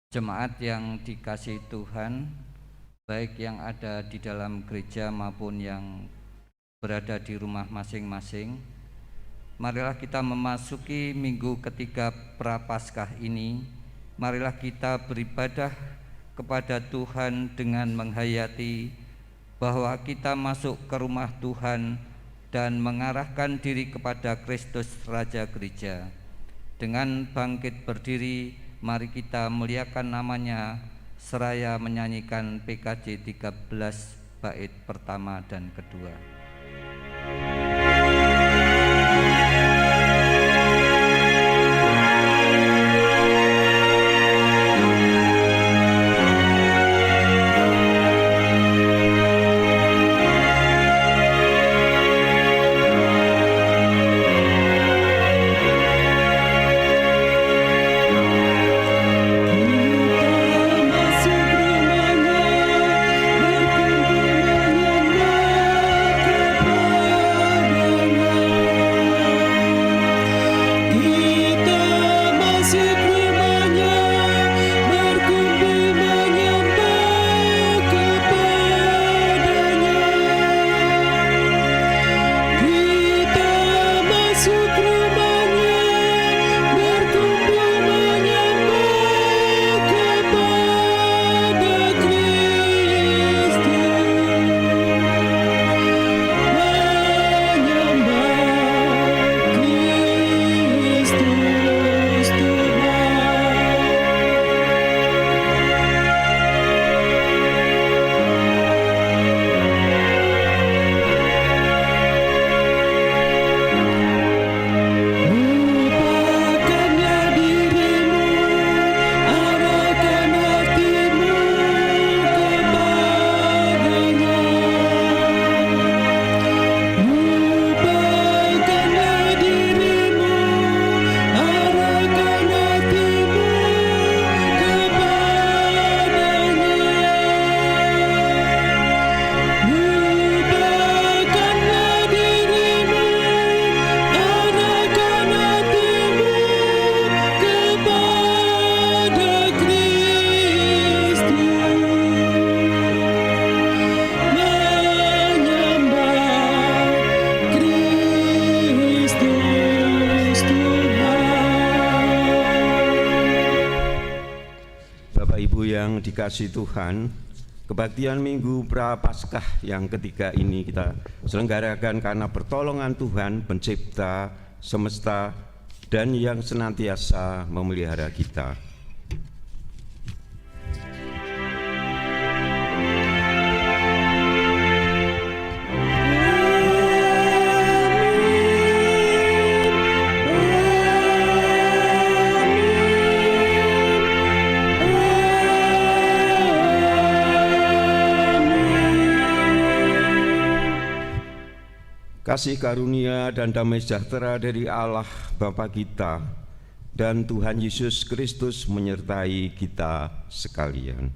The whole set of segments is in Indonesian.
Jemaat yang dikasihi Tuhan, baik yang ada di dalam gereja maupun yang berada di rumah masing-masing, marilah kita memasuki minggu ketiga Prapaskah ini. Marilah kita beribadah kepada Tuhan dengan menghayati bahwa kita masuk ke rumah Tuhan dan mengarahkan diri kepada Kristus Raja Gereja. Dengan bangkit berdiri, mari kita muliakan namanya seraya menyanyikan PKJ 13 bait pertama dan kedua. Dikasihi Tuhan, kebaktian Minggu Prapaskah yang ketiga ini kita selenggarakan karena pertolongan Tuhan pencipta semesta dan yang senantiasa memelihara kita. Kasih karunia dan damai sejahtera dari Allah Bapa kita dan Tuhan Yesus Kristus menyertai kita sekalian.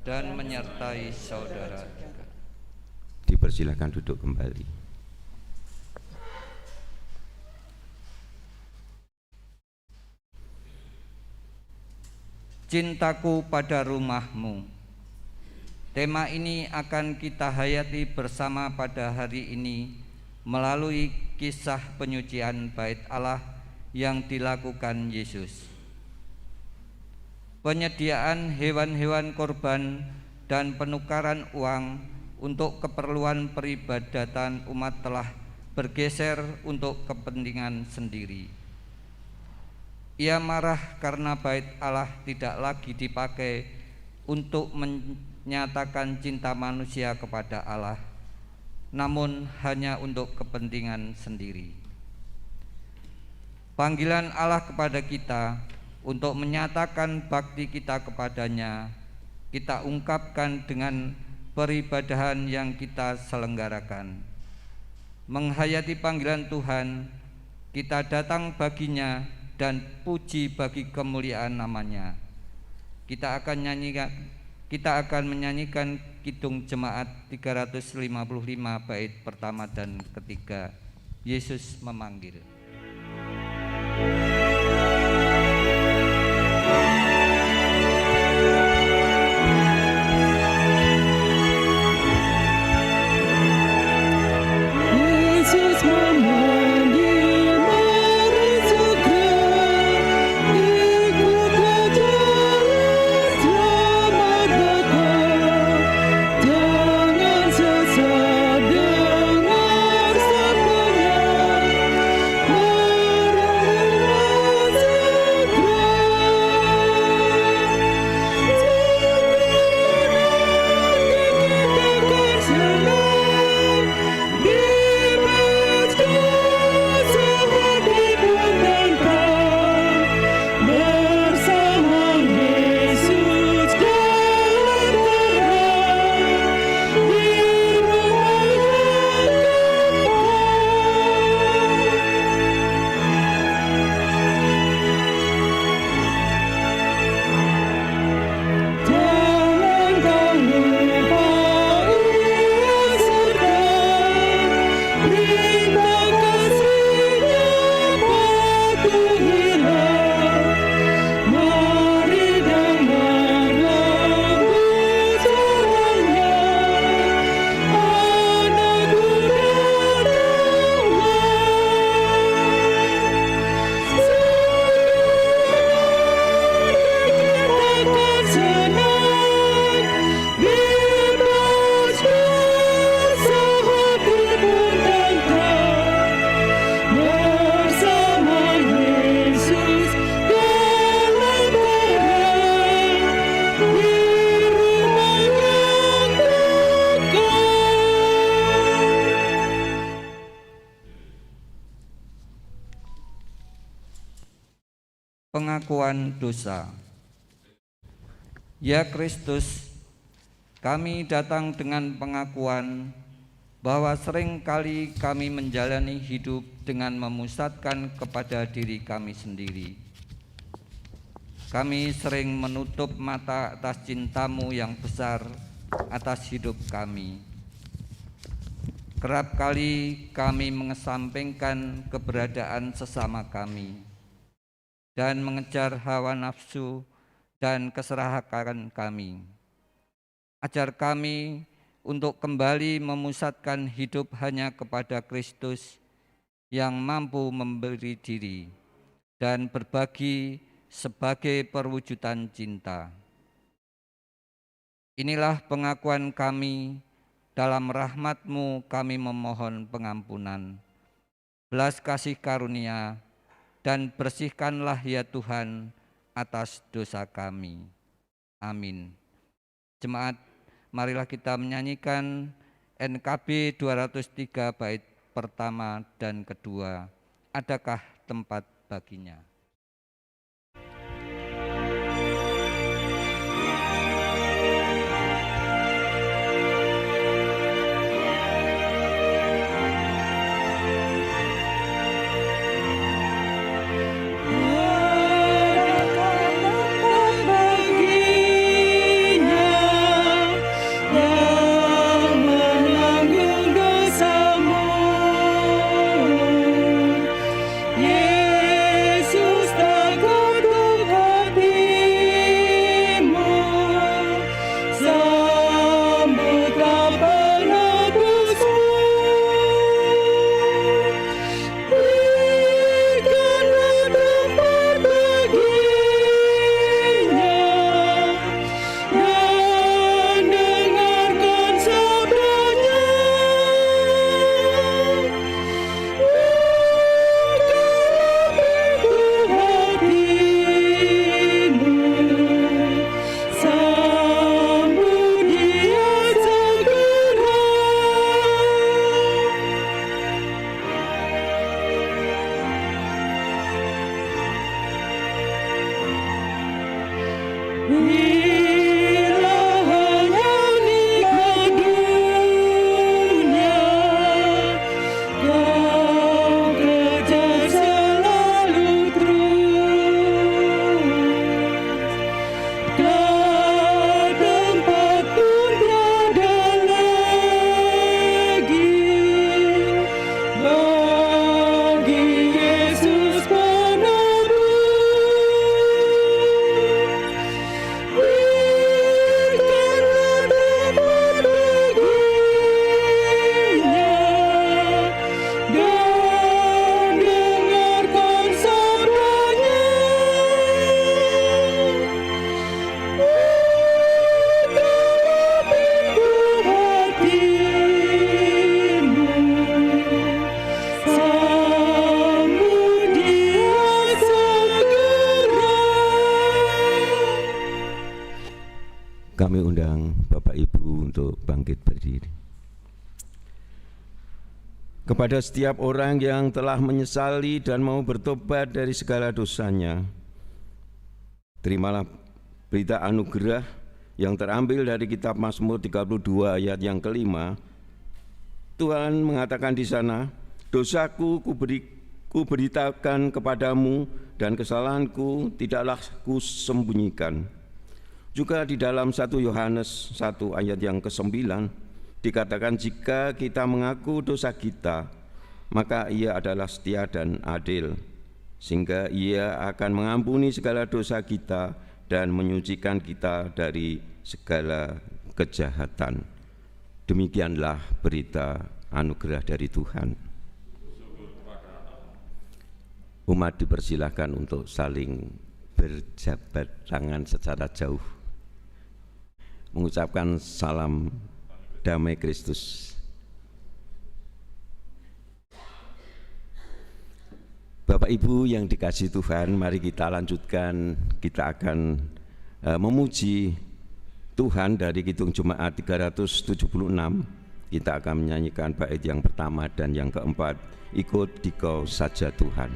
Dan menyertai saudara juga. Dipersilakan duduk kembali. Cintaku pada rumahmu. Tema ini akan kita hayati bersama pada hari ini melalui kisah penyucian bait Allah yang dilakukan Yesus. Penyediaan hewan-hewan korban dan penukaran uang untuk keperluan peribadatan umat telah bergeser untuk kepentingan sendiri. Ia marah karena bait Allah tidak lagi dipakai untuk menyatakan cinta manusia kepada Allah, namun hanya untuk kepentingan sendiri. Panggilan Allah kepada kita untuk menyatakan bakti kita kepadanya, kita ungkapkan dengan peribadahan yang kita selenggarakan. Menghayati panggilan Tuhan, kita datang baginya dan puji bagi kemuliaan namanya. Kita akan menyanyikan Kidung Jemaat 355 bait pertama dan ketiga, Yesus memanggil. Pengakuan dosa. Ya Kristus, kami datang dengan pengakuan bahwa seringkali kami menjalani hidup dengan memusatkan kepada diri kami sendiri. Kami sering menutup mata atas cinta-Mu yang besar atas hidup kami. Kerap kali kami mengesampingkan keberadaan sesama kami dan mengejar hawa nafsu dan keserakahan kami. Ajar kami untuk kembali memusatkan hidup hanya kepada Kristus yang mampu memberi diri dan berbagi sebagai perwujudan cinta. Inilah pengakuan kami, dalam rahmat-Mu kami memohon pengampunan, belas kasih karunia, dan bersihkanlah ya Tuhan atas dosa kami. Amin. Jemaat, marilah kita menyanyikan NKB 203 bait pertama dan kedua. Adakah tempat baginya? Kami undang Bapak Ibu untuk bangkit berdiri. Kepada setiap orang yang telah menyesali dan mau bertobat dari segala dosanya, terimalah berita anugerah yang terambil dari kitab Mazmur 32 ayat yang kelima. Tuhan mengatakan di sana, dosaku kuberitakan kepadamu dan kesalahanku tidaklah kusembunyikan. Juga di dalam 1 Yohanes 1 ayat yang ke-9 dikatakan, jika kita mengaku dosa kita, maka Ia adalah setia dan adil, sehingga Ia akan mengampuni segala dosa kita dan menyucikan kita dari segala kejahatan. Demikianlah berita anugerah dari Tuhan. Umat dipersilahkan untuk saling berjabat tangan secara jauh, mengucapkan salam damai Kristus. Bapak Ibu yang dikasihi Tuhan, mari kita lanjutkan. Kita akan memuji Tuhan dari Kidung Jemaat 376. Kita akan menyanyikan bait yang pertama dan yang keempat, ikut Dikau saja Tuhan.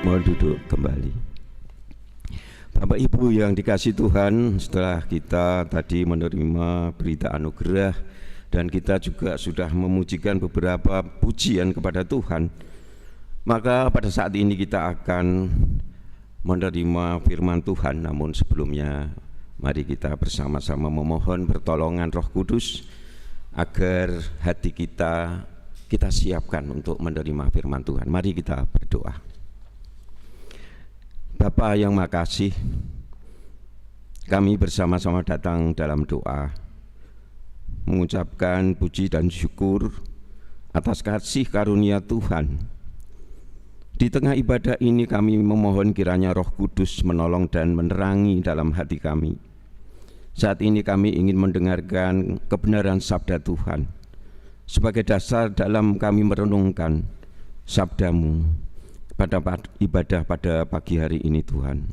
Mohon duduk kembali. Bapak Ibu yang dikasihi Tuhan, setelah kita tadi menerima berita anugerah dan kita juga sudah memujikan beberapa pujian kepada Tuhan, maka pada saat ini kita akan menerima firman Tuhan. Namun sebelumnya mari kita bersama-sama memohon pertolongan Roh Kudus agar hati kita siapkan untuk menerima firman Tuhan. Mari kita berdoa. Bapa yang makasih, kami bersama-sama datang dalam doa mengucapkan puji dan syukur atas kasih karunia Tuhan. Di tengah ibadah ini kami memohon kiranya Roh Kudus menolong dan menerangi dalam hati kami. Saat ini kami ingin mendengarkan kebenaran sabda Tuhan sebagai dasar dalam kami merenungkan sabda-Mu pada ibadah pada pagi hari ini. Tuhan,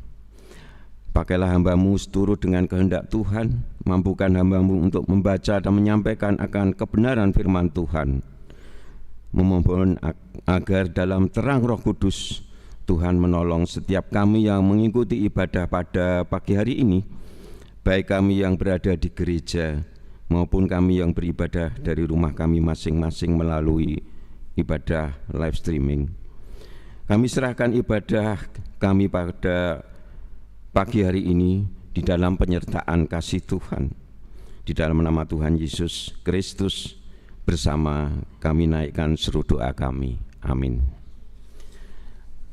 pakailah hamba-Mu seturut dengan kehendak Tuhan, mampukan hamba-Mu untuk membaca dan menyampaikan akan kebenaran firman Tuhan. Memohon agar dalam terang Roh Kudus Tuhan menolong setiap kami yang mengikuti ibadah pada pagi hari ini, baik kami yang berada di gereja maupun kami yang beribadah dari rumah kami masing-masing melalui ibadah live streaming. Kami serahkan ibadah kami pada pagi hari ini di dalam penyertaan kasih Tuhan. Di dalam nama Tuhan Yesus Kristus bersama kami naikkan seru doa kami. Amin.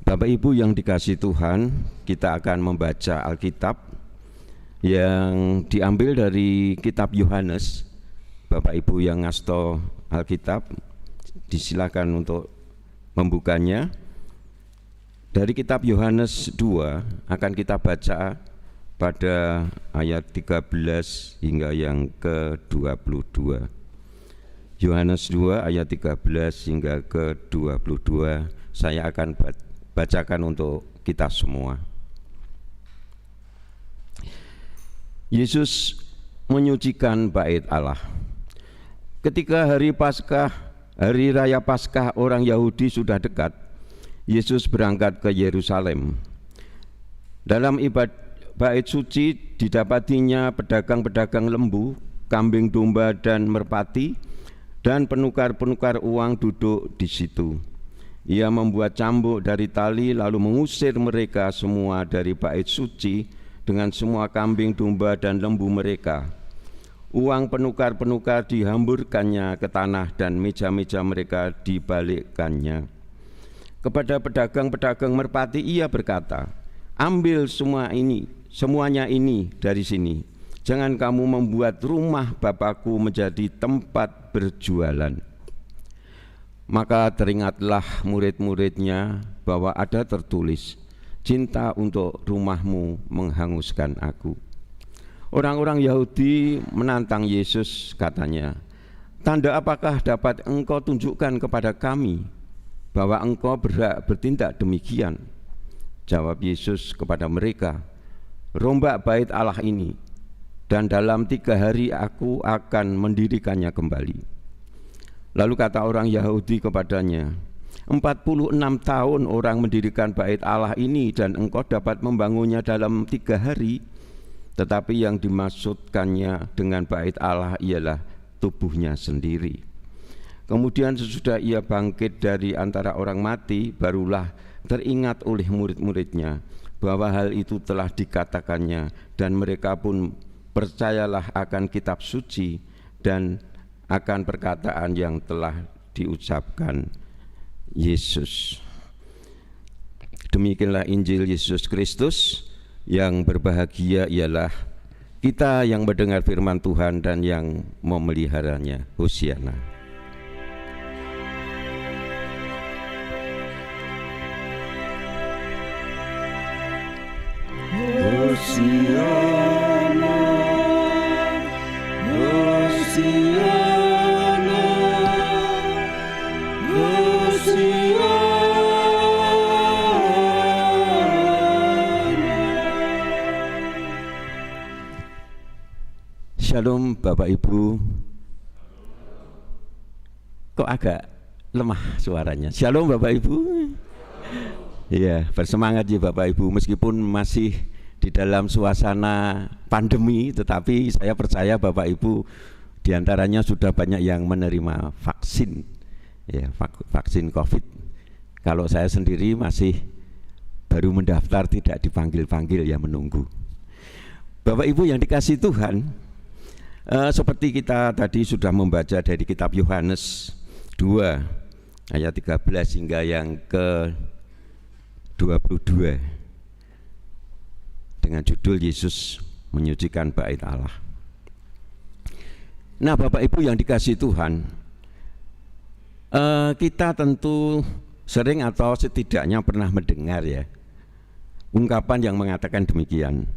Bapak Ibu yang dikasihi Tuhan, kita akan membaca Alkitab yang diambil dari kitab Yohanes. Bapak Ibu yang ngasto Alkitab, disilakan untuk membukanya. Dari kitab Yohanes 2 akan kita baca pada ayat 13 hingga yang ke-22. Yohanes 2 ayat 13 hingga ke-22 saya akan bacakan untuk kita semua. Yesus menyucikan bait Allah. Ketika hari Paskah, hari raya Paskah orang Yahudi sudah dekat, Yesus berangkat ke Yerusalem. Dalam bait suci didapatinya pedagang-pedagang lembu, kambing domba dan merpati, dan penukar-penukar uang duduk di situ. Ia membuat cambuk dari tali lalu mengusir mereka semua dari bait suci dengan semua kambing domba dan lembu mereka. Uang penukar-penukar dihamburkannya ke tanah dan meja-meja mereka dibalikkannya. Kepada pedagang-pedagang merpati ia berkata, "Ambil semuanya ini dari sini. Jangan kamu membuat rumah Bapakku menjadi tempat berjualan." Maka teringatlah murid-muridnya bahwa ada tertulis, "Cinta untuk rumahmu menghanguskan aku." Orang-orang Yahudi menantang Yesus, katanya, "Tanda apakah dapat engkau tunjukkan kepada kami bahwa engkau berhak bertindak demikian?" Jawab Yesus kepada mereka, "Rombak bait Allah ini, dan dalam 3 hari aku akan mendirikannya kembali." Lalu kata orang Yahudi kepadanya, 46 tahun orang mendirikan bait Allah ini dan engkau dapat membangunnya dalam 3 hari. Tetapi yang dimaksudkannya dengan bait Allah ialah tubuhnya sendiri. Kemudian sesudah ia bangkit dari antara orang mati, barulah teringat oleh murid-muridnya bahwa hal itu telah dikatakannya, dan mereka pun percayalah akan kitab suci dan akan perkataan yang telah diucapkan Yesus. Demikianlah Injil Yesus Kristus. Yang berbahagia ialah kita yang mendengar firman Tuhan dan yang memeliharanya. Hosiana. Hosiana, Hosiana, Hosiana. Shalom Bapak Ibu. Kok agak lemah suaranya? Shalom Bapak Ibu. Iya, bersemangat ya Bapak Ibu, meskipun masih di dalam suasana pandemi, tetapi saya percaya Bapak Ibu diantaranya sudah banyak yang menerima vaksin, ya, vaksin COVID. Kalau saya sendiri masih baru mendaftar, tidak dipanggil-panggil, ya menunggu. Bapak Ibu yang dikasih Tuhan, seperti kita tadi sudah membaca dari kitab Yohanes 2 ayat 13 hingga yang ke 22 dengan judul Yesus menyucikan bait Allah. Nah Bapak Ibu yang dikasih Tuhan, kita tentu sering atau setidaknya pernah mendengar ya ungkapan yang mengatakan demikian,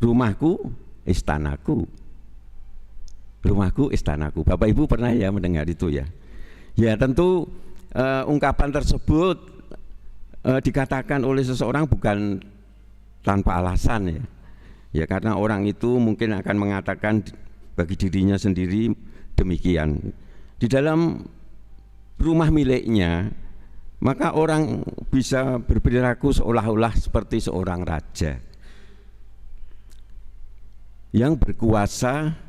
rumahku istanaku, rumahku istanaku. Bapak Ibu pernah ya mendengar itu ya? Ya tentu ungkapan tersebut dikatakan oleh seseorang bukan tanpa alasan ya. Ya karena orang itu mungkin akan mengatakan bagi dirinya sendiri demikian. Di dalam rumah miliknya, maka orang bisa berperilaku seolah-olah seperti seorang raja yang berkuasa,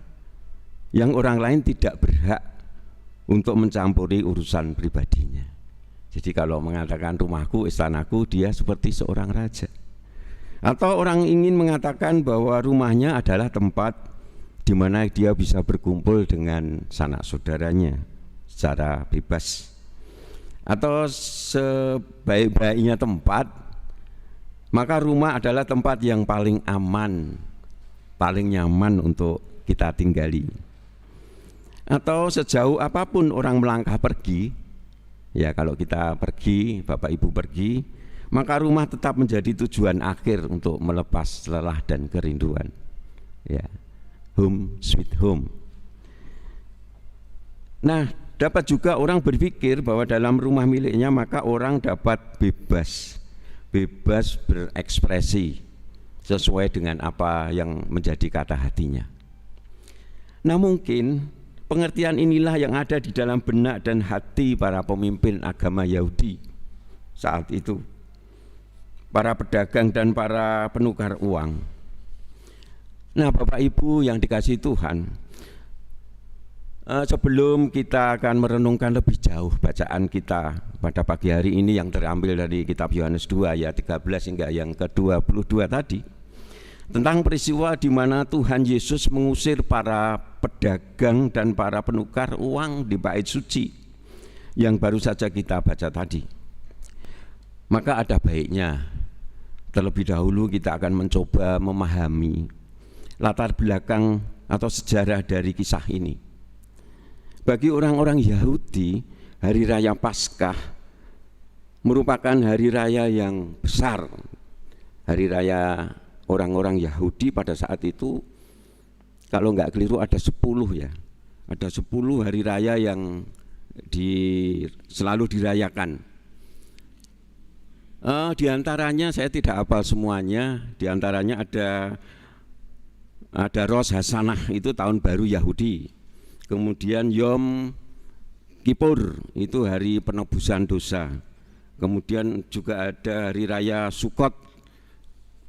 yang orang lain tidak berhak untuk mencampuri urusan pribadinya. Jadi kalau mengatakan rumahku istanaku, dia seperti seorang raja. Atau orang ingin mengatakan bahwa rumahnya adalah tempat di mana dia bisa berkumpul dengan sanak saudaranya secara bebas. Atau sebaik-baiknya tempat, maka rumah adalah tempat yang paling aman, paling nyaman untuk kita tinggali. Atau sejauh apapun orang melangkah pergi, ya kalau kita pergi, Bapak Ibu pergi, maka rumah tetap menjadi tujuan akhir untuk melepas lelah dan kerinduan. Ya, home sweet home. Nah, dapat juga orang berpikir bahwa dalam rumah miliknya maka orang dapat bebas berekspresi sesuai dengan apa yang menjadi kata hatinya. Nah mungkin pengertian inilah yang ada di dalam benak dan hati para pemimpin agama Yahudi saat itu, para pedagang dan para penukar uang. Nah Bapak Ibu yang dikasih Tuhan, sebelum kita akan merenungkan lebih jauh bacaan kita pada pagi hari ini yang terambil dari kitab Yohanes 2 ayat 13 hingga yang ke-22 tadi, tentang peristiwa di mana Tuhan Yesus mengusir para pedagang dan para penukar uang di bait suci yang baru saja kita baca tadi. Maka ada baiknya terlebih dahulu kita akan mencoba memahami latar belakang atau sejarah dari kisah ini. Bagi orang-orang Yahudi, hari raya Paskah merupakan hari raya yang besar, hari raya orang-orang Yahudi pada saat itu. Kalau nggak keliru ada 10 ya, ada 10 hari raya yang selalu dirayakan. Di antaranya saya tidak hafal semuanya, di antaranya ada Rosh Hashanah, itu tahun baru Yahudi. Kemudian Yom Kippur, itu hari penebusan dosa. Kemudian juga ada hari raya Sukkot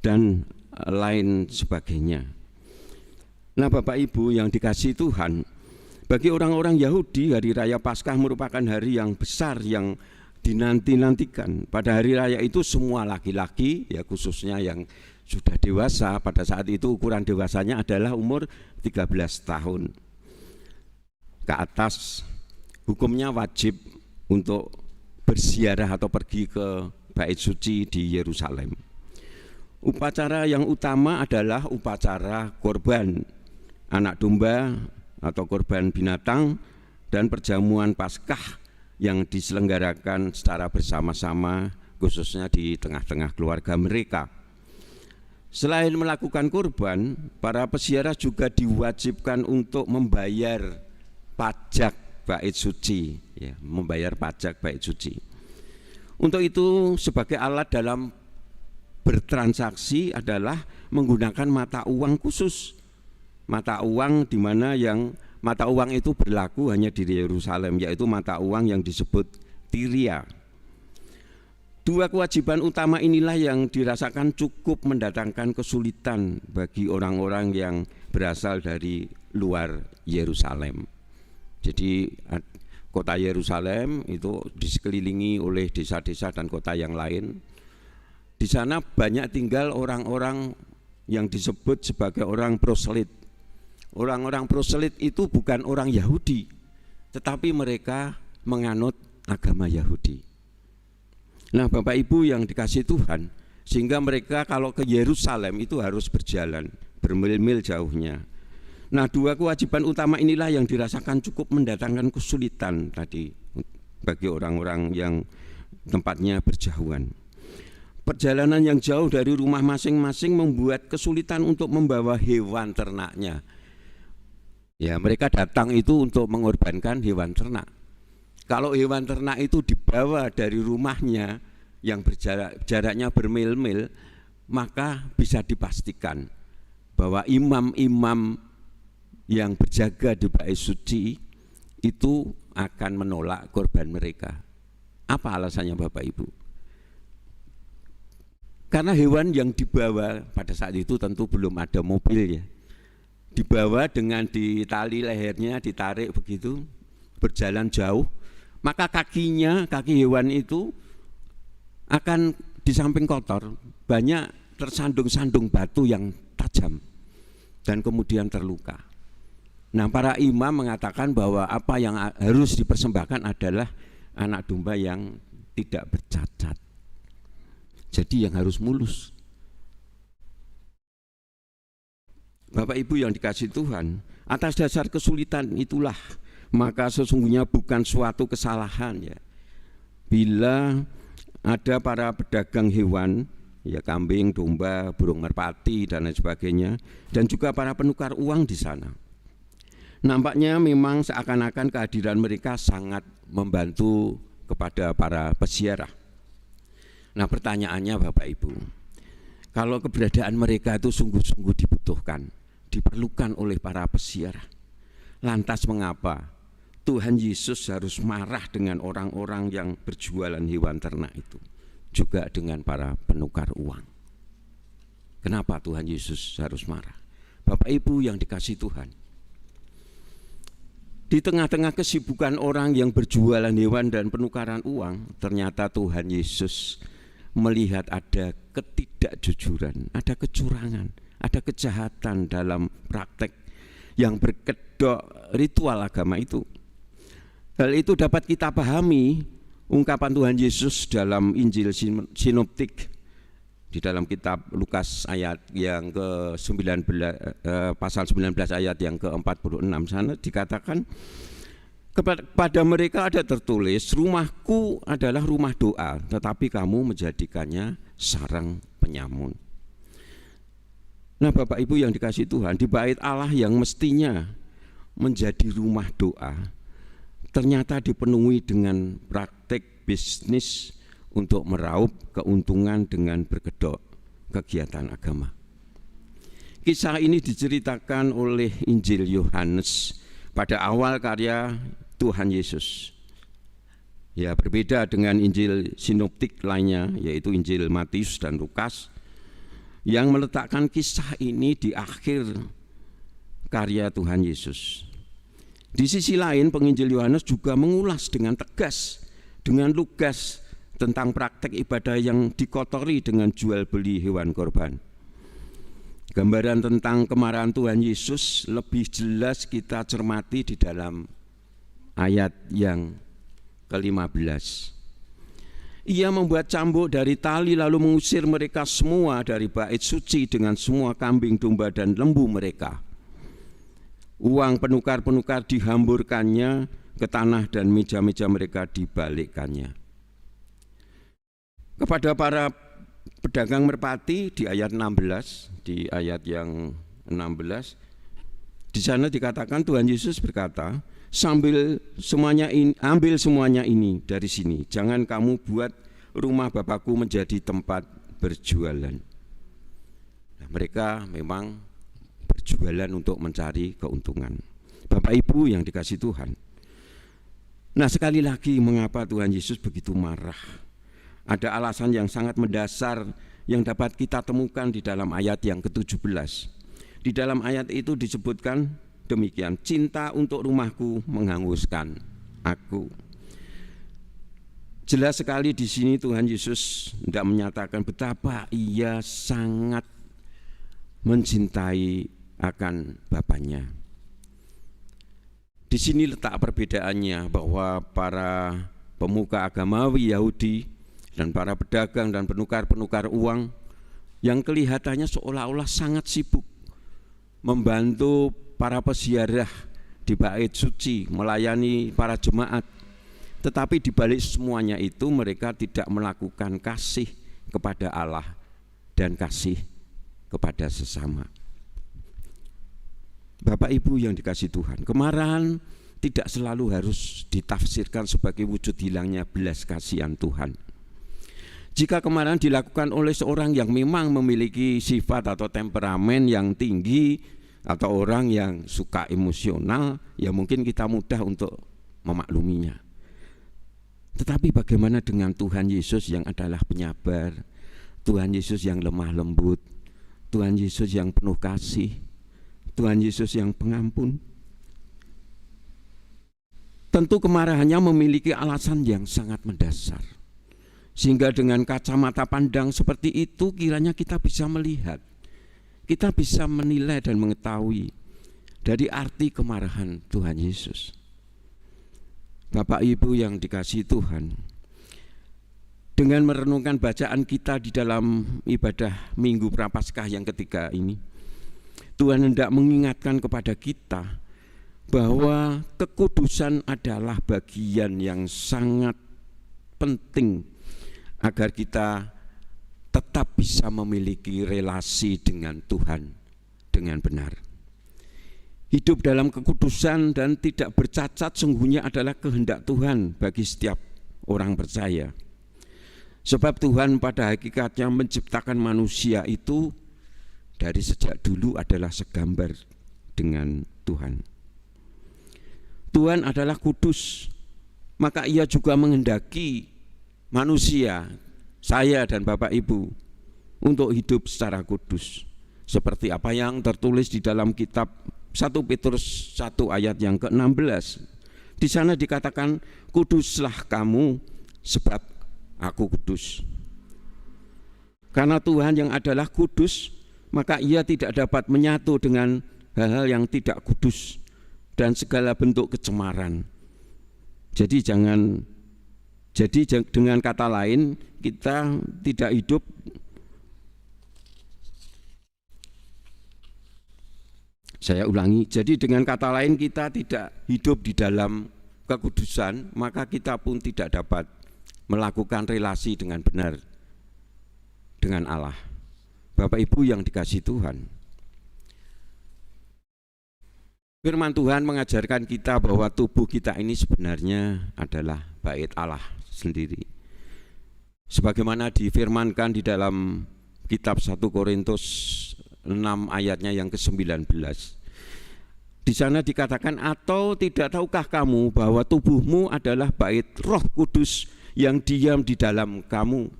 dan lain sebagainya. Nah Bapak Ibu yang dikasihi Tuhan, bagi orang-orang Yahudi hari raya Paskah merupakan hari yang besar yang dinanti-nantikan. Pada hari raya itu semua laki-laki, ya khususnya yang sudah dewasa, pada saat itu ukuran dewasanya adalah umur 13 tahun ke atas, hukumnya wajib untuk berziarah atau pergi ke bait suci di Yerusalem. Upacara yang utama adalah upacara korban anak domba atau korban binatang dan perjamuan Paskah yang diselenggarakan secara bersama-sama, khususnya di tengah-tengah keluarga mereka. Selain melakukan kurban, para peziarah juga diwajibkan untuk membayar pajak bait suci, ya, membayar pajak bait suci. Untuk itu sebagai alat dalam bertransaksi adalah menggunakan mata uang khusus, mata uang di mana yang mata uang itu berlaku hanya di Yerusalem, yaitu mata uang yang disebut tiria. Dua kewajiban utama inilah yang dirasakan cukup mendatangkan kesulitan bagi orang-orang yang berasal dari luar Yerusalem. Jadi kota Yerusalem itu disekelilingi oleh desa-desa dan kota yang lain. Di sana banyak tinggal orang-orang yang disebut sebagai orang proselit. Orang-orang proselit itu bukan orang Yahudi, tetapi mereka menganut agama Yahudi. Nah, Bapak Ibu yang dikasihi Tuhan, sehingga mereka kalau ke Yerusalem itu harus berjalan bermil-mil jauhnya. Nah, dua kewajiban utama inilah yang dirasakan cukup mendatangkan kesulitan tadi bagi orang-orang yang tempatnya berjauhan. Perjalanan yang jauh dari rumah masing-masing membuat kesulitan untuk membawa hewan ternaknya. Ya, mereka datang itu untuk mengorbankan hewan ternak. Kalau hewan ternak itu dibawa dari rumahnya yang jaraknya bermil-mil, maka bisa dipastikan bahwa imam-imam yang berjaga di bait suci itu akan menolak korban mereka. Apa alasannya Bapak Ibu? Karena hewan yang dibawa pada saat itu tentu belum ada mobil ya. Dibawa dengan ditali lehernya, ditarik begitu, berjalan jauh, maka kaki hewan itu akan di samping kotor, banyak tersandung-sandung batu yang tajam dan kemudian terluka. Nah, para imam mengatakan bahwa apa yang harus dipersembahkan adalah anak domba yang tidak bercacat. Jadi yang harus mulus. Bapak Ibu yang dikasihi Tuhan, atas dasar kesulitan itulah maka sesungguhnya bukan suatu kesalahan ya bila ada para pedagang hewan ya, kambing, domba, burung merpati dan lain sebagainya, dan juga para penukar uang di sana. Nampaknya memang seakan-akan kehadiran mereka sangat membantu kepada para peziarah. Nah, pertanyaannya Bapak Ibu, kalau keberadaan mereka itu sungguh-sungguh dibutuhkan, diperlukan oleh para peziarah, lantas mengapa Tuhan Yesus harus marah dengan orang-orang yang berjualan hewan ternak itu, juga dengan para penukar uang? Kenapa Tuhan Yesus harus marah? Bapak Ibu yang dikasihi Tuhan, di tengah-tengah kesibukan orang yang berjualan hewan dan penukaran uang, ternyata Tuhan Yesus melihat ada ketidakjujuran, ada kecurangan, ada kejahatan dalam praktek yang berkedok ritual agama itu. Hal itu dapat kita pahami ungkapan Tuhan Yesus dalam Injil Sinoptik di dalam kitab Lukas ayat yang ke-19 pasal 19 ayat yang ke-46 sana dikatakan, kepada mereka ada tertulis, rumahku adalah rumah doa, tetapi kamu menjadikannya sarang penyamun. Nah, Bapak Ibu yang dikasihi Tuhan, di bait Allah yang mestinya menjadi rumah doa, ternyata dipenuhi dengan praktek bisnis untuk meraup keuntungan dengan berkedok kegiatan agama. Kisah ini diceritakan oleh Injil Yohanes pada awal karya Tuhan Yesus. Ya, berbeda dengan Injil sinoptik lainnya, yaitu Injil Matius dan Lukas, yang meletakkan kisah ini di akhir karya Tuhan Yesus. Di sisi lain, penginjil Yohanes juga mengulas dengan tegas, dengan lugas tentang praktek ibadah yang dikotori dengan jual beli hewan korban. Gambaran tentang kemarahan Tuhan Yesus lebih jelas kita cermati di dalam ayat yang ke-15. Ia membuat cambuk dari tali lalu mengusir mereka semua dari bait suci dengan semua kambing, domba dan lembu mereka. Uang penukar-penukar dihamburkannya ke tanah dan meja-meja mereka dibalikkannya. Kepada para pedagang merpati di ayat 16, di ayat yang 16, di sana dikatakan Tuhan Yesus berkata, ambil semuanya ini dari sini, jangan kamu buat rumah Bapakku menjadi tempat berjualan. Nah, mereka memang berjualan untuk mencari keuntungan. Bapak Ibu yang dikasihi Tuhan, nah sekali lagi mengapa Tuhan Yesus begitu marah ada alasan yang sangat mendasar yang dapat kita temukan di dalam ayat yang ke-17. Di dalam ayat itu disebutkan demikian, cinta untuk rumahku menghanguskan aku. Jelas sekali di sini Tuhan Yesus tidak menyatakan betapa ia sangat mencintai akan Bapaknya. Di sini letak perbedaannya, bahwa para pemuka agamawi Yahudi dan para pedagang dan penukar-penukar uang yang kelihatannya seolah-olah sangat sibuk membantu para peziarah di bait suci, melayani para jemaat, tetapi di balik semuanya itu mereka tidak melakukan kasih kepada Allah dan kasih kepada sesama. Bapak Ibu yang dikasihi Tuhan, kemarahan tidak selalu harus ditafsirkan sebagai wujud hilangnya belas kasihan Tuhan. Jika kemarahan dilakukan oleh seorang yang memang memiliki sifat atau temperamen yang tinggi, atau orang yang suka emosional, ya mungkin kita mudah untuk memakluminya. Tetapi bagaimana dengan Tuhan Yesus yang adalah penyabar, Tuhan Yesus yang lemah lembut, Tuhan Yesus yang penuh kasih, Tuhan Yesus yang pengampun? Tentu kemarahannya memiliki alasan yang sangat mendasar, sehingga dengan kacamata pandang seperti itu kiranya kita bisa melihat, kita bisa menilai dan mengetahui dari arti kemarahan Tuhan Yesus. Bapak Ibu yang dikasihi Tuhan, dengan merenungkan bacaan kita di dalam ibadah Minggu Prapaskah yang ketiga ini, Tuhan hendak mengingatkan kepada kita bahwa kekudusan adalah bagian yang sangat penting agar kita tetap bisa memiliki relasi dengan Tuhan dengan benar. Hidup dalam kekudusan dan tidak bercacat sungguhnya adalah kehendak Tuhan bagi setiap orang percaya. Sebab Tuhan pada hakikatnya menciptakan manusia itu dari sejak dulu adalah segambar dengan Tuhan. Tuhan adalah kudus, maka Ia juga menghendaki manusia, saya dan Bapak Ibu, untuk hidup secara kudus. Seperti apa yang tertulis di dalam kitab 1 Petrus 1 ayat yang ke-16. Di sana dikatakan, kuduslah kamu sebab aku kudus. Karena Tuhan yang adalah kudus, maka Ia tidak dapat menyatu dengan hal-hal yang tidak kudus dan segala bentuk kecemaran. Jadi dengan kata lain, kita tidak hidup jadi dengan kata lain kita tidak hidup di dalam kekudusan, maka kita pun tidak dapat melakukan relasi dengan benar dengan Allah. Bapak Ibu yang dikasihi Tuhan, firman Tuhan mengajarkan kita bahwa tubuh kita ini sebenarnya adalah bait Allah sendiri. Sebagaimana difirmankan di dalam kitab 1 Korintus 6 ayatnya yang ke-19. Di sana dikatakan, atau tidak tahukah kamu bahwa tubuhmu adalah bait Roh Kudus yang diam di dalam kamu,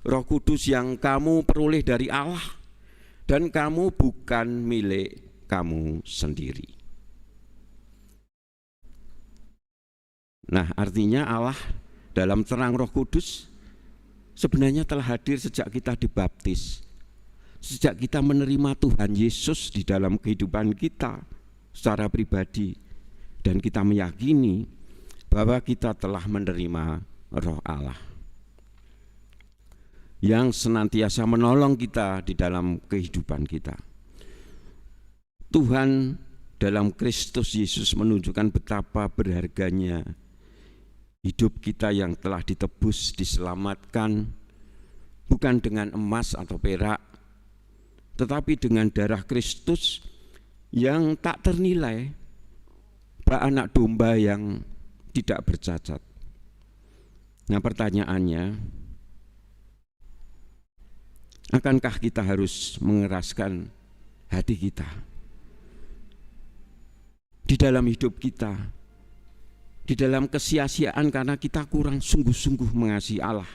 Roh Kudus yang kamu peroleh dari Allah, dan kamu bukan milik kamu sendiri. Nah, artinya Allah dalam terang Roh Kudus sebenarnya telah hadir sejak kita dibaptis, sejak kita menerima Tuhan Yesus di dalam kehidupan kita secara pribadi, dan kita meyakini bahwa kita telah menerima Roh Allah yang senantiasa menolong kita di dalam kehidupan kita. Tuhan dalam Kristus Yesus menunjukkan betapa berharganya hidup kita yang telah ditebus, diselamatkan, bukan dengan emas atau perak, tetapi dengan darah Kristus yang tak ternilai, bak anak domba yang tidak bercacat. Nah, pertanyaannya, akankah kita harus mengeraskan hati kita di dalam hidup kita, di dalam kesia-siaan karena kita kurang sungguh-sungguh mengasihi Allah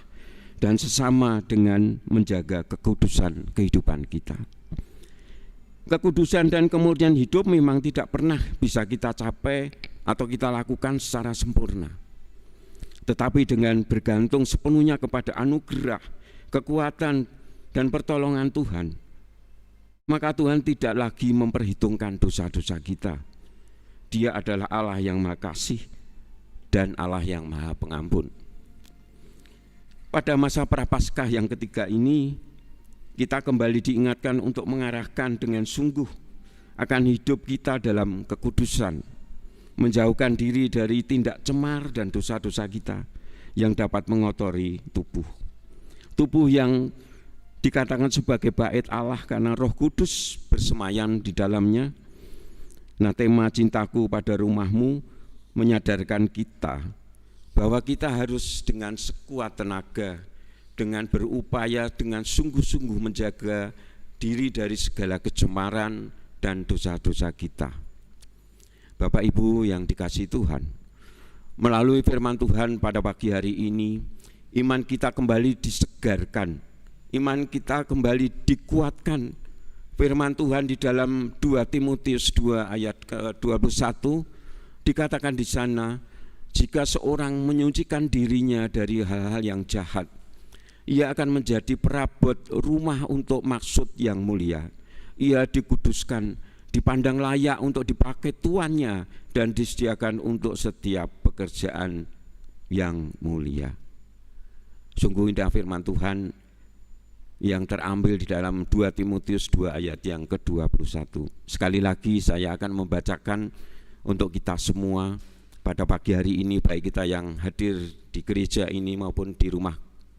dan sesama dengan menjaga kekudusan kehidupan kita. Kekudusan dan kemurnian hidup memang tidak pernah bisa kita capai atau kita lakukan secara sempurna. Tetapi dengan bergantung sepenuhnya kepada anugerah, kekuatan, dan pertolongan Tuhan, maka Tuhan tidak lagi memperhitungkan dosa-dosa kita. Dia adalah Allah yang Maha Kasih dan Allah yang Maha Pengampun. Pada masa Prapaskah yang ketiga ini, kita kembali diingatkan untuk mengarahkan dengan sungguh akan hidup kita dalam kekudusan, menjauhkan diri dari tindak cemar dan dosa-dosa kita yang dapat mengotori tubuh. Tubuh yang dikatakan sebagai bait Allah karena Roh Kudus bersemayam di dalamnya. Nah, tema cintaku pada rumahmu menyadarkan kita bahwa kita harus dengan sekuat tenaga, dengan berupaya dengan sungguh-sungguh menjaga diri dari segala kecemaran dan dosa-dosa kita. Bapak Ibu yang dikasihi Tuhan, melalui firman Tuhan pada pagi hari ini, iman kita kembali disegarkan, iman kita kembali dikuatkan. Firman Tuhan di dalam 2 Timotius 2 ayat ke-21 dikatakan di sana, jika seorang menyucikan dirinya dari hal-hal yang jahat, ia akan menjadi perabot rumah untuk maksud yang mulia. Ia dikuduskan, dipandang layak untuk dipakai tuannya, dan disediakan untuk setiap pekerjaan yang mulia. Sungguh indah firman Tuhan yang terambil di dalam 2 Timotius 2 ayat yang ke-21. Sekali lagi saya akan membacakan untuk kita semua pada pagi hari ini, baik kita yang hadir di gereja ini maupun di rumah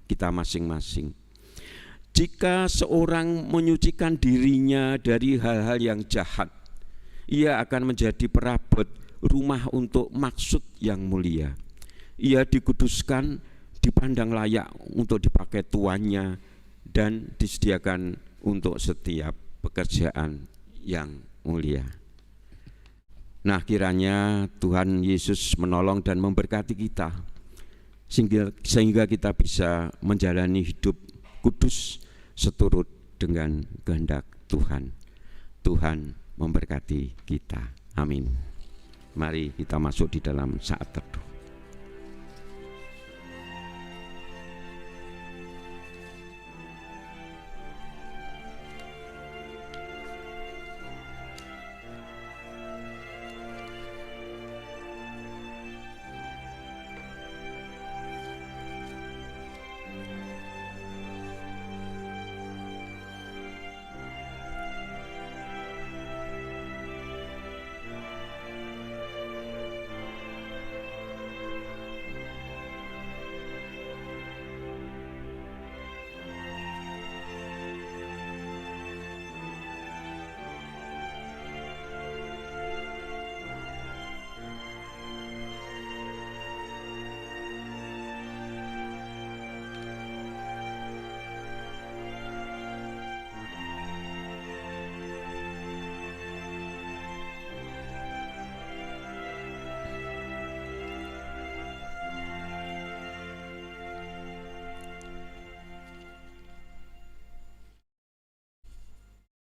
kita masing-masing. Jika seorang menyucikan dirinya dari hal-hal yang jahat, ia akan menjadi perabot rumah untuk maksud yang mulia. Ia dikuduskan, dipandang layak untuk dipakai tuannya, dan disediakan untuk setiap pekerjaan yang mulia. Nah, kiranya Tuhan Yesus menolong dan memberkati kita, sehingga kita bisa menjalani hidup kudus seturut dengan kehendak Tuhan. Tuhan memberkati kita. Amin. Mari kita masuk di dalam saat teduh.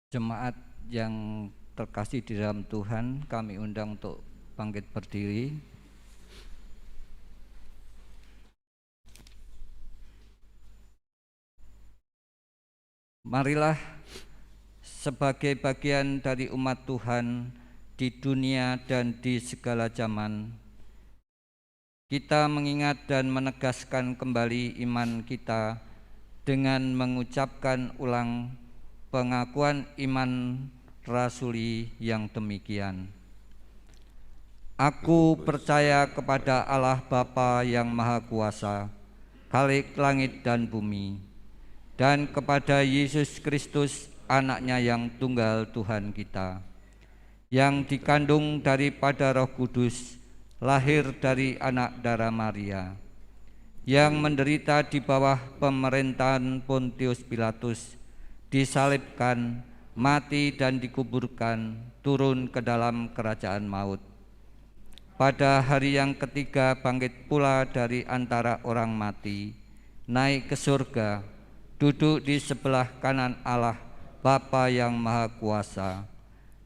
Jemaat yang terkasih di dalam Tuhan, kami undang untuk bangkit berdiri. Marilah sebagai bagian dari umat Tuhan di dunia dan di segala zaman, kita mengingat dan menegaskan kembali iman kita dengan mengucapkan ulang pengakuan iman rasuli yang demikian. Aku percaya kepada Allah Bapa yang Maha Kuasa, Khalik langit dan bumi, dan kepada Yesus Kristus, Anaknya yang tunggal Tuhan kita, yang dikandung daripada Roh Kudus, lahir dari anak darah Maria, yang menderita di bawah pemerintahan Pontius Pilatus, disalibkan, mati dan dikuburkan, turun ke dalam kerajaan maut. Pada hari yang ketiga bangkit pula dari antara orang mati, naik ke surga, duduk di sebelah kanan Allah Bapa yang Maha Kuasa,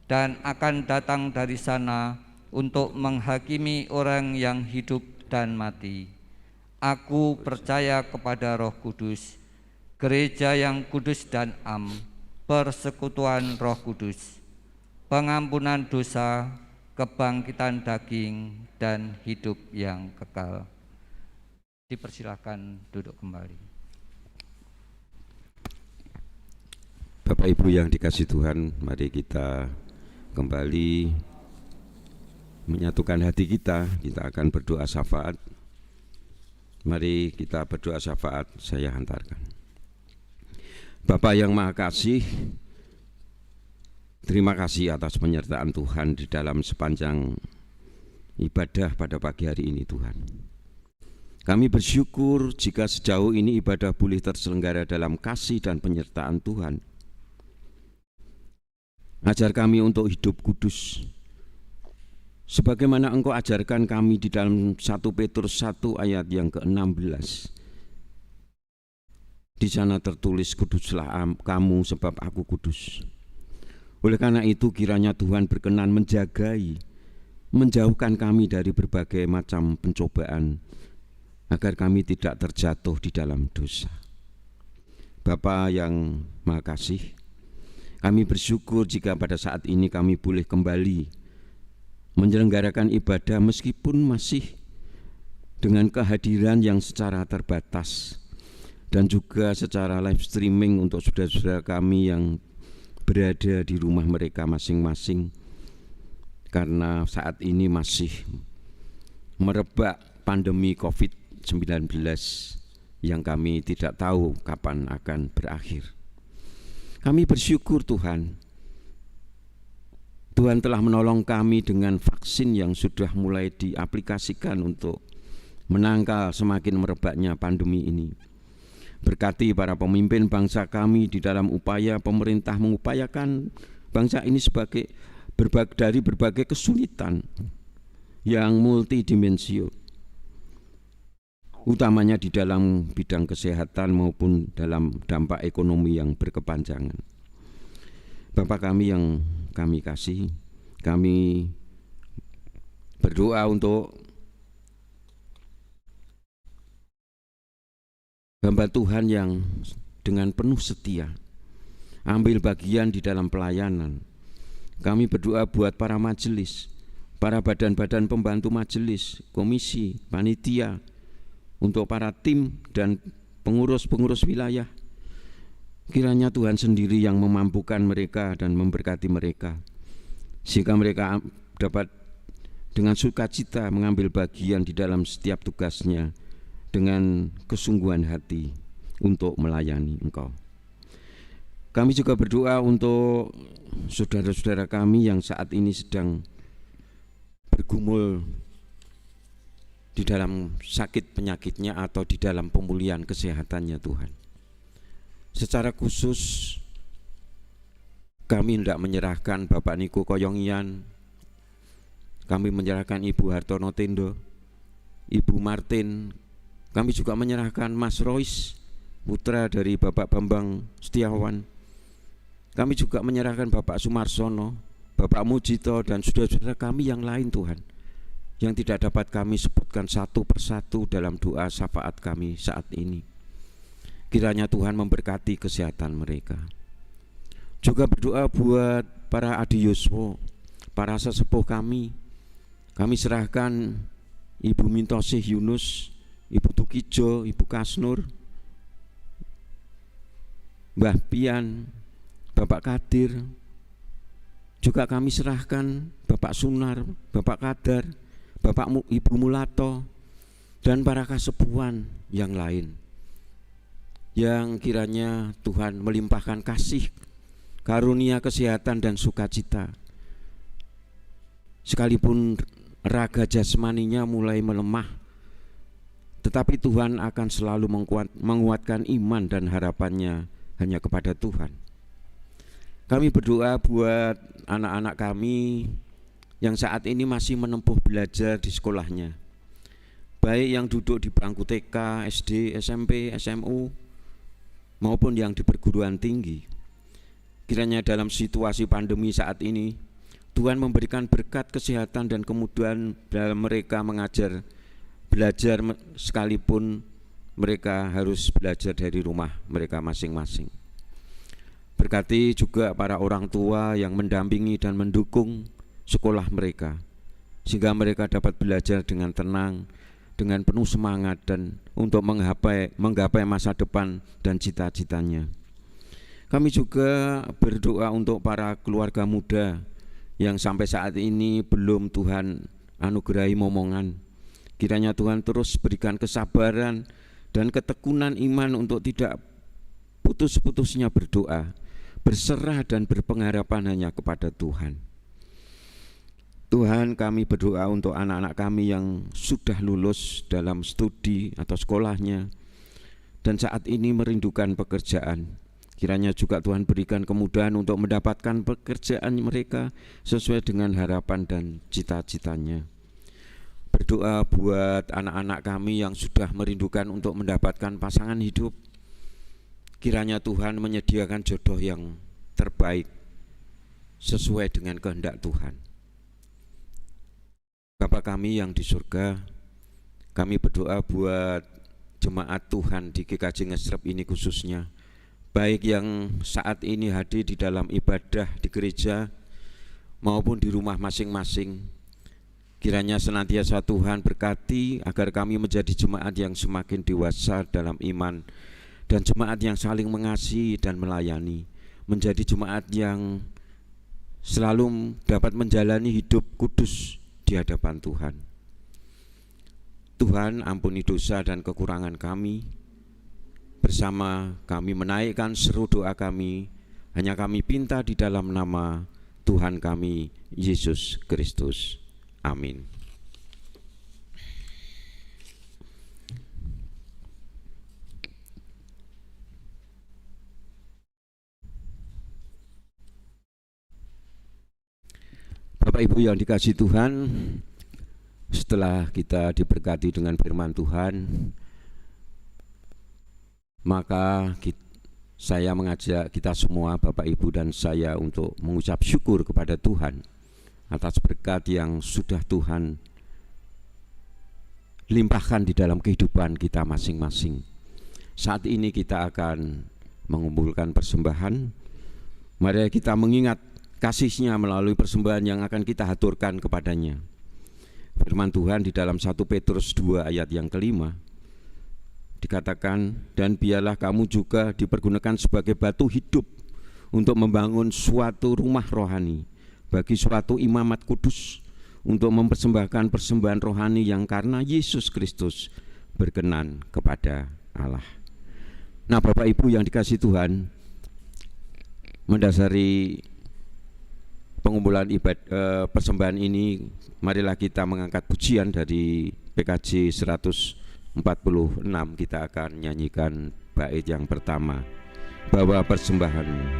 dan akan datang dari sana untuk menghakimi orang yang hidup dan mati. Aku percaya kepada Roh Kudus, gereja yang kudus dan am, persekutuan Roh Kudus, pengampunan dosa, kebangkitan daging, dan hidup yang kekal. Dipersilakan duduk kembali. Bapak Ibu yang dikasihi Tuhan, mari kita kembali menyatukan hati kita. Kita akan berdoa syafaat. Mari kita berdoa syafaat, saya hantarkan. Bapa yang Maha Kasih, terima kasih atas penyertaan Tuhan di dalam sepanjang ibadah pada pagi hari ini Tuhan. Kami bersyukur jika sejauh ini ibadah boleh terselenggara dalam kasih dan penyertaan Tuhan. Ajar kami untuk hidup kudus, sebagaimana Engkau ajarkan kami di dalam 1 Petrus 1 ayat yang ke-16. Di sana tertulis, kuduslah kamu sebab aku kudus. Oleh karena itu kiranya Tuhan berkenan menjauhkan kami dari berbagai macam pencobaan, agar kami tidak terjatuh di dalam dosa. Bapa yang Maha Kasih, kami bersyukur jika pada saat ini kami boleh kembali menyelenggarakan ibadah meskipun masih dengan kehadiran yang secara terbatas dan juga secara live streaming untuk saudara-saudara kami yang berada di rumah mereka masing-masing, karena saat ini masih merebak pandemi COVID-19 yang kami tidak tahu kapan akan berakhir. Kami bersyukur Tuhan telah menolong kami dengan vaksin yang sudah mulai diaplikasikan untuk menangkal semakin merebaknya pandemi ini. Berkati para pemimpin bangsa kami di dalam upaya pemerintah mengupayakan bangsa ini dari berbagai kesulitan yang multidimensional, utamanya di dalam bidang kesehatan maupun dalam dampak ekonomi yang berkepanjangan. Bapa kami yang kami kasih, kami berdoa untuk hamba Tuhan yang dengan penuh setia ambil bagian di dalam pelayanan. Kami berdoa buat para majelis, para badan-badan pembantu majelis, komisi, panitia, untuk para tim dan pengurus-pengurus wilayah. Kiranya Tuhan sendiri yang memampukan mereka dan memberkati mereka, sehingga mereka dapat dengan sukacita mengambil bagian di dalam setiap tugasnya dengan kesungguhan hati untuk melayani Engkau. Kami juga berdoa untuk saudara-saudara kami yang saat ini sedang bergumul di dalam sakit penyakitnya atau di dalam pemulihan kesehatannya Tuhan. Secara khusus kami hendak menyerahkan Bapak Niko Koyongian, kami menyerahkan Ibu Hartono Tendo, Ibu Martin, kami juga menyerahkan Mas Rois, putra dari Bapak Bambang Setiawan, kami juga menyerahkan Bapak Sumarsono, Bapak Mujito, dan saudara-saudara kami yang lain Tuhan, yang tidak dapat kami sebutkan satu persatu dalam doa syafaat kami saat ini. Kiranya Tuhan memberkati kesehatan mereka. Juga berdoa buat para adiyuswo, para sesepuh kami. Kami serahkan Ibu Mintosih Yunus, Ibu Tukijo, Ibu Kasnur, Mbah Pian, Bapak Kadir. Juga kami serahkan Bapak Sunar, Bapak Kadar, Bapak Ibu Mulato, dan para kasepuhan yang lain, yang kiranya Tuhan melimpahkan kasih, karunia kesehatan dan sukacita. Sekalipun raga jasmaninya mulai melemah, tetapi Tuhan akan selalu menguatkan iman dan harapannya hanya kepada Tuhan. Kami berdoa buat anak-anak kami yang saat ini masih menempuh belajar di sekolahnya. baik yang duduk di bangku TK, SD, SMP, SMU, maupun yang di perguruan tinggi. Kiranya dalam situasi pandemi saat ini, Tuhan memberikan berkat kesehatan dan kemudahan dalam mereka belajar sekalipun mereka harus belajar dari rumah mereka masing-masing. Berkati juga para orang tua yang mendampingi dan mendukung sekolah mereka, sehingga mereka dapat belajar dengan tenang, dengan penuh semangat dan untuk menggapai masa depan dan cita-citanya. Kami juga berdoa untuk para keluarga muda yang sampai saat ini belum Tuhan anugerahi momongan. Kiranya Tuhan terus berikan kesabaran dan ketekunan iman untuk tidak putus-putusnya berdoa, berserah dan berpengharapan hanya kepada Tuhan. Tuhan, kami berdoa untuk anak-anak kami yang sudah lulus dalam studi atau sekolahnya dan saat ini merindukan pekerjaan. Kiranya juga Tuhan berikan kemudahan untuk mendapatkan pekerjaan mereka sesuai dengan harapan dan cita-citanya. Berdoa buat anak-anak kami yang sudah merindukan untuk mendapatkan pasangan hidup. Kiranya Tuhan menyediakan jodoh yang terbaik sesuai dengan kehendak Tuhan. Bapa kami yang di surga, kami berdoa buat jemaat Tuhan di GKJ Ngesrep ini khususnya, baik yang saat ini hadir di dalam ibadah di gereja maupun di rumah masing-masing. Kiranya senantiasa Tuhan berkati agar kami menjadi jemaat yang semakin dewasa dalam iman dan jemaat yang saling mengasihi dan melayani, menjadi jemaat yang selalu dapat menjalani hidup kudus di hadapan Tuhan. Tuhan, ampuni dosa dan kekurangan kami. Bersama kami menaikkan seru doa kami, hanya kami pinta di dalam nama Tuhan kami Yesus Kristus. Amin. Bapak Ibu yang dikasihi Tuhan, setelah kita diberkati dengan firman Tuhan, maka saya mengajak kita semua, Bapak Ibu dan saya, untuk mengucap syukur kepada Tuhan atas berkat yang sudah Tuhan limpahkan di dalam kehidupan kita masing-masing. Saat ini kita akan mengumpulkan persembahan. Mari kita mengingat kasih-Nya melalui persembahan yang akan kita haturkan kepadanya. Firman Tuhan di dalam 1 Petrus 2 ayat yang kelima dikatakan, dan biarlah kamu juga dipergunakan sebagai batu hidup untuk membangun suatu rumah rohani bagi suatu imamat kudus, untuk mempersembahkan persembahan rohani yang karena Yesus Kristus berkenan kepada Allah. Nah, Bapak Ibu yang dikasihi Tuhan, mendasari pengumpulan persembahan ini, marilah kita mengangkat pujian dari PKJ 146. Kita akan nyanyikan bait yang pertama, Bawa Persembahan.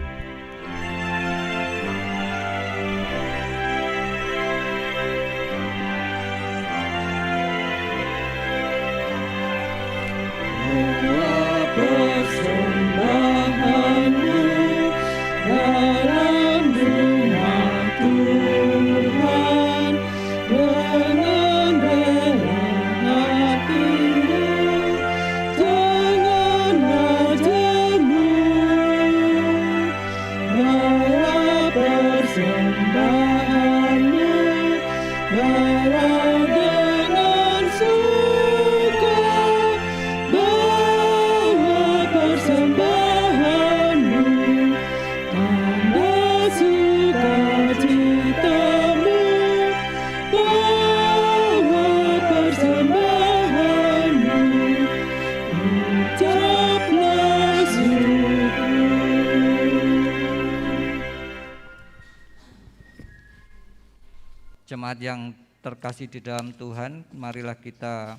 Jemaat yang terkasih di dalam Tuhan, marilah kita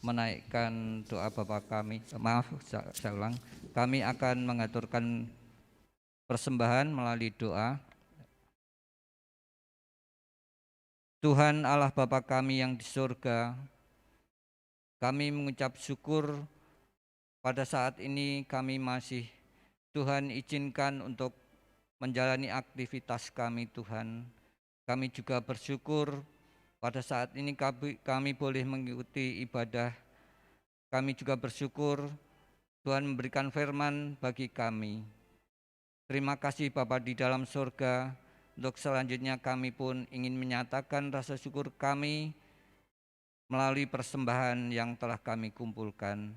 menaikkan doa Bapa kami. Saya ulang, kami akan mengaturkan persembahan melalui doa. Tuhan Allah Bapa kami yang di surga, Kami mengucap syukur pada saat ini kami masih Tuhan izinkan untuk menjalani aktivitas kami Tuhan. Kami juga bersyukur pada saat ini kami boleh mengikuti ibadah. Kami juga bersyukur Tuhan memberikan firman bagi kami. Terima kasih Bapa di dalam surga. Untuk selanjutnya kami pun ingin menyatakan rasa syukur kami melalui persembahan yang telah kami kumpulkan.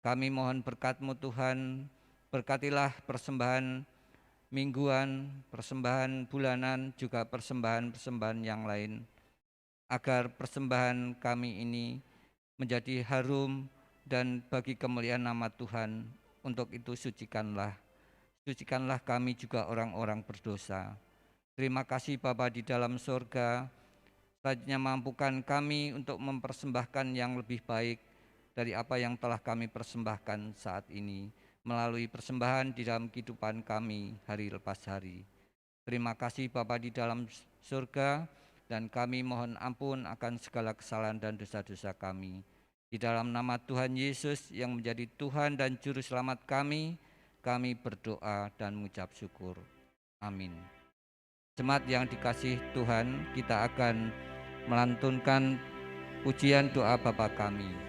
Kami mohon berkat-Mu Tuhan, berkatilah persembahan mingguan, persembahan bulanan, juga persembahan-persembahan yang lain, agar persembahan kami ini menjadi harum dan bagi kemuliaan nama Tuhan. Untuk itu sucikanlah kami juga orang-orang berdosa. Terima kasih Bapa di dalam surga. Selanjutnya mampukan kami untuk mempersembahkan yang lebih baik dari apa yang telah kami persembahkan saat ini, melalui persembahan di dalam kehidupan kami hari lepas hari. Terima kasih Bapa di dalam surga, dan kami mohon ampun akan segala kesalahan dan dosa-dosa kami. Di dalam nama Tuhan Yesus yang menjadi Tuhan dan Juru Selamat kami berdoa dan mengucap syukur. Amin. Jemaat yang dikasih Tuhan, kita akan melantunkan pujian doa Bapa kami.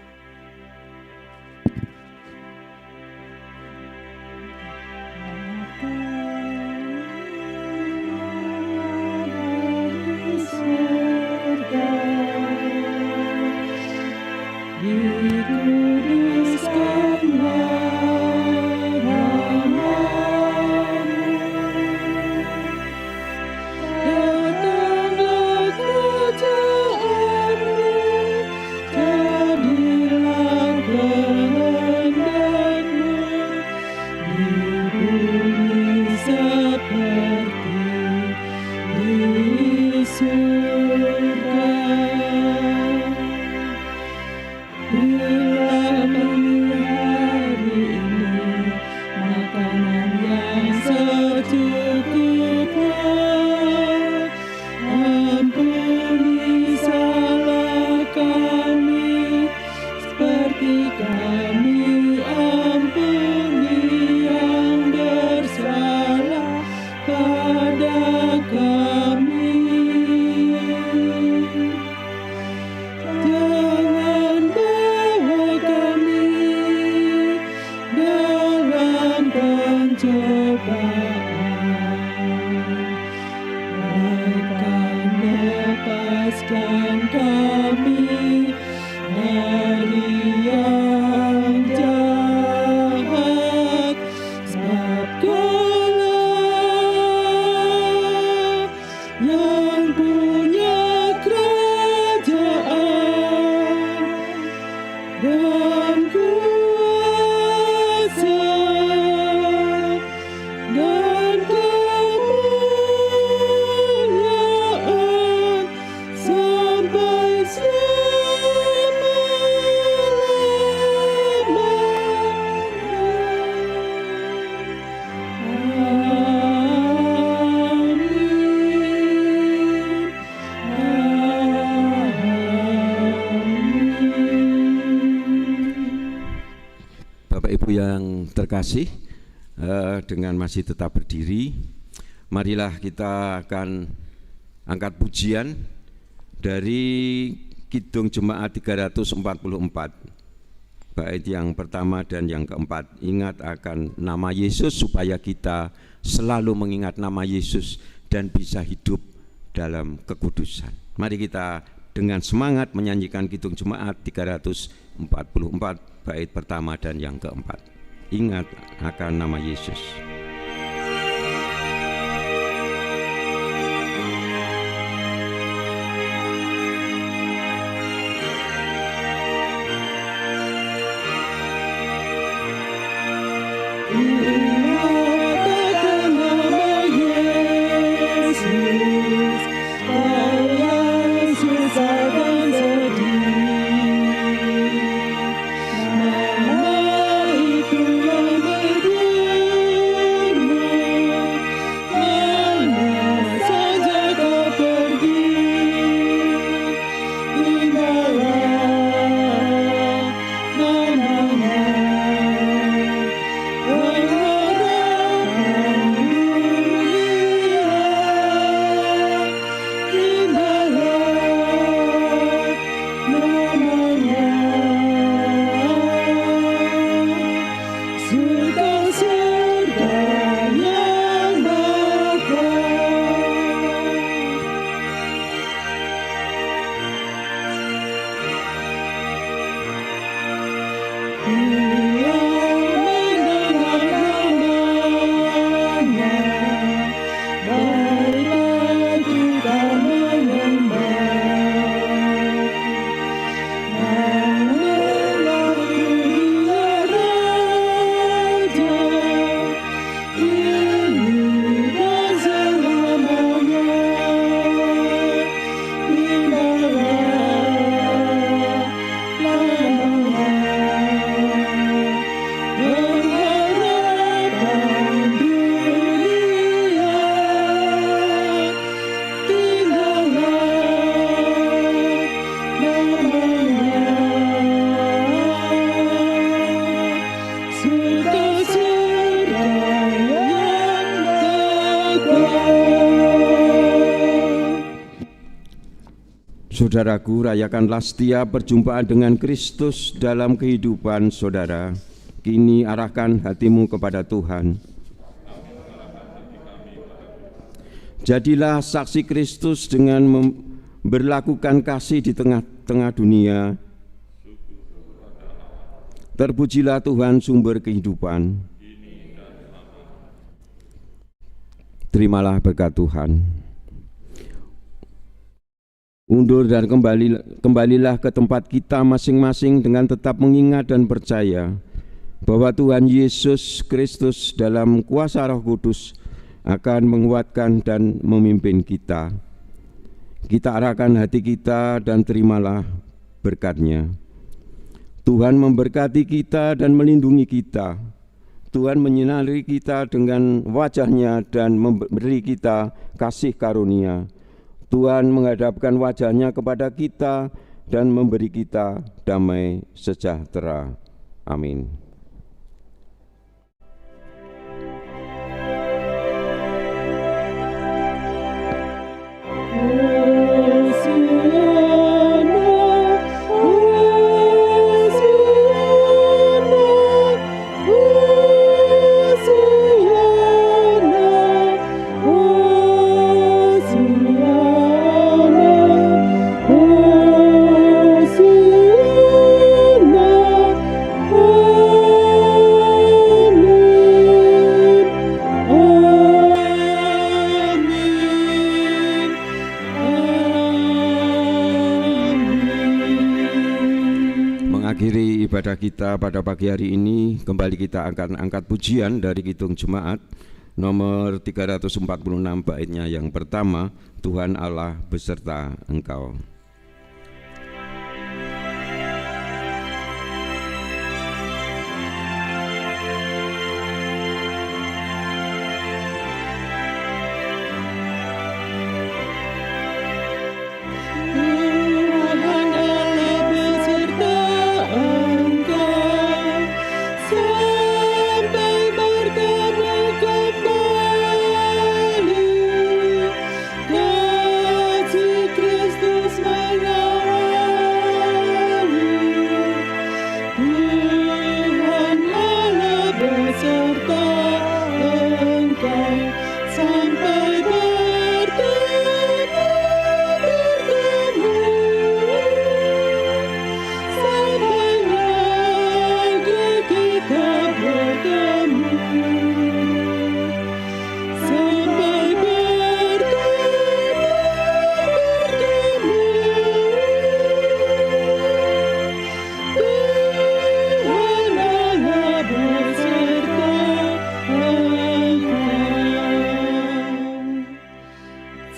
Terkasih, dengan masih tetap berdiri, marilah kita akan angkat pujian dari Kidung Jemaat 344, bait yang pertama dan yang keempat. Ingat akan nama Yesus, supaya kita selalu mengingat nama Yesus dan bisa hidup dalam kekudusan. Mari kita dengan semangat menyanyikan Kidung Jemaat 344, bait pertama dan yang keempat. Ingat akan nama Yesus. Nama itu yang berdiri Saudaraku, rayakanlah setiap perjumpaan dengan Kristus dalam kehidupan saudara. Kini arahkan hatimu kepada Tuhan. Jadilah saksi Kristus dengan berlakukan kasih di tengah-tengah dunia. Terpujilah Tuhan sumber kehidupan. Terimalah berkat Tuhan. Undur dan kembalilah ke tempat kita masing-masing dengan tetap mengingat dan percaya bahwa Tuhan Yesus Kristus dalam kuasa Roh Kudus akan menguatkan dan memimpin kita. Kita arahkan hati kita dan terimalah berkat-Nya. Tuhan memberkati kita dan melindungi kita. Tuhan menyinari kita dengan wajah-Nya dan memberi kita kasih karunia. Tuhan menghadapkan wajah-Nya kepada kita dan memberi kita damai sejahtera. Amin. Mengakhiri ibadah kita pada pagi hari ini, kembali kita akan angkat pujian dari Kidung Jemaat nomor 346, baitnya yang pertama, Tuhan Allah beserta Engkau.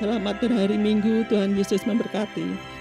Selamat berhari Minggu, Tuhan Yesus memberkati.